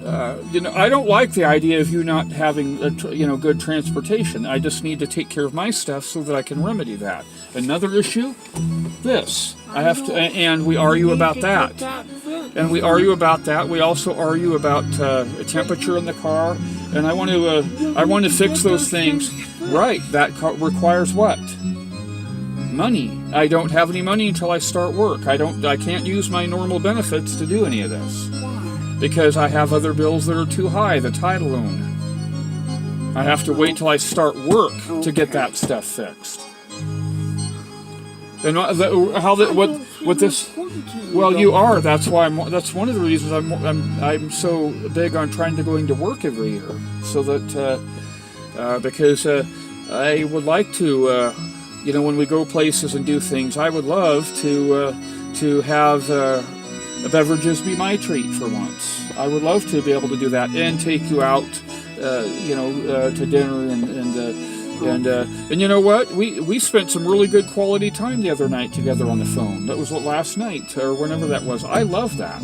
I don't like the idea of you not having, good transportation. I just need to take care of my stuff so that I can remedy that. Another issue, this. I have to, and we argue about that. And we argue about that. We also argue about temperature in the car, and I want to fix those things. Right? That requires what? Money. I don't have any money until I start work. I can't use my normal benefits to do any of this. Because I have other bills that are too high, the title loan. I have to wait till I start work to get that stuff fixed. And what this? Well, you are. That's why. That's one of the reasons I'm so big on trying to going to work every year, so that because I would like to, when we go places and do things, I would love to have. Beverages be my treat for once. I would love to be able to do that and take you out, to dinner and you know what? We spent some really good quality time the other night together on the phone. That was last night or whenever that was. I love that.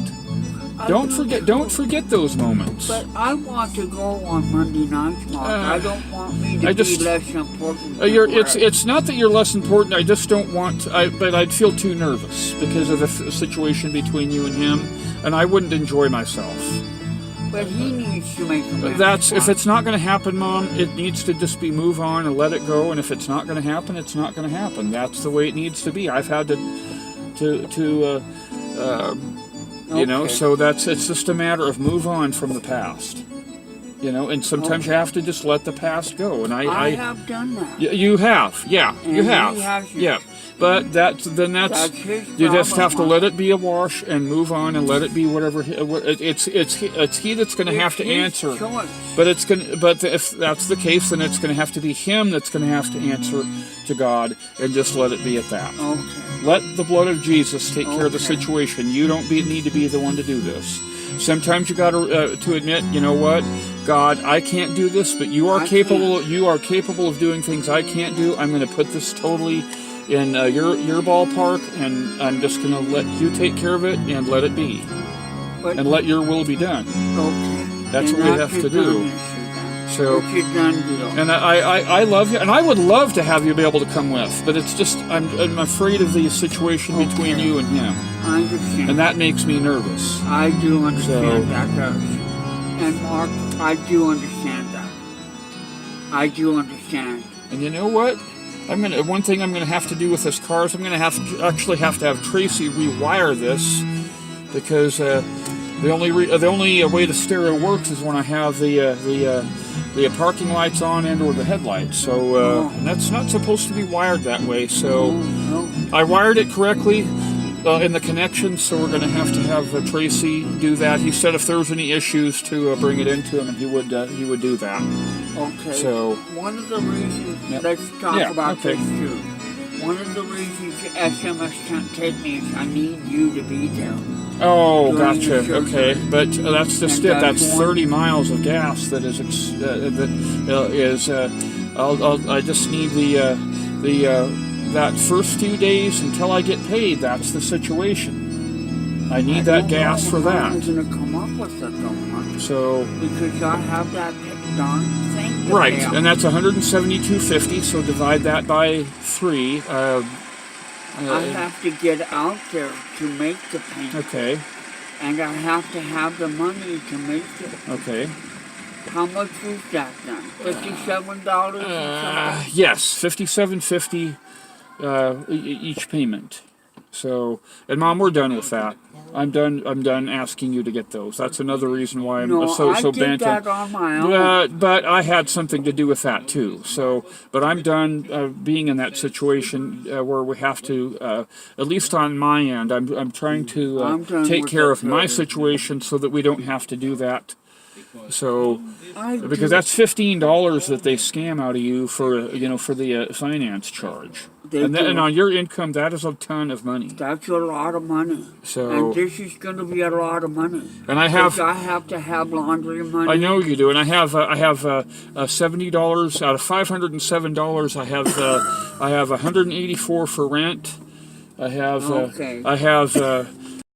Don't forget those moments. But I want to go on Monday nights, Mark. I don't want me to be less important. It's not that you're less important. I just don't want. But I'd feel too nervous because of the situation between you and him, and I wouldn't enjoy myself. But he needs to make a if it's not going to happen, Mom, it needs to just be move on and let it go. And if it's not going to happen, it's not going to happen. That's the way it needs to be. I've had to. So it's just a matter of move on from the past. And sometimes you have to just let the past go. And I have done that. You have, yeah, and you have, yeah. But that's you just have to let it be a wash and move on and let it be whatever. It's he that's going to have to answer. But if that's the case, then it's going to have to be him that's going to have to answer to God, and just let it be at that. Okay. Let the blood of Jesus take care of the situation. You don't need to be the one to do this. Sometimes you got to admit, you know what, God, I can't do this, but you are capable. You are capable of doing things I can't do. I'm going to put this totally in your ballpark, and I'm just going to let you take care of it and let it be, and let your will be done. Okay. That's what we have to do. So, and I love you, and I would love to have you be able to come with, but it's just I'm afraid of the situation between you and him. I understand. And that makes me nervous. I do understand that, does. And Mark, I do understand that. I do understand. And you know what? One thing I'm gonna have to do with this car is I'm gonna have to have Tracy rewire this, because the only way the stereo works is when I have the parking lights on and or the headlights. So and that's not supposed to be wired that way. So I wired it correctly in the connection. So we're going to have Tracy do that. He said if there was any issues to bring it into him, and he would do that. Okay. So one of the reasons, let's talk about this too. One of the reasons SMS can't take me is I need you to be there. Oh, gotcha. Okay, but that's just it. That's 30 miles of gas that is I just need that first few days until I get paid. That's the situation. I need that gas for that. I'm going to come up with that though, Mark. So because I have that darn thing. Right, and that's $172.50. So divide that by 3. I have to get out there to make the payment. Okay. And I have to have the money to make it. Okay. How much is that then? $57? Yes, $57.50 each payment. So, and Mom, we're done with that. I'm done asking you to get those. That's another reason why I'm so bent. I did that on my own. But I had something to do with that too. So, but I'm done being in that situation where we have to, at least on my end, I'm trying to take care of my situation so that we don't have to do that. So, because that's $15 that they scam out of you for the finance charge. And on your income, that is a ton of money. That's a lot of money. So, and this is going to be a lot of money. And I have to have laundry money. I know you do, and I have $70 out of $507. I have $184 for rent. I have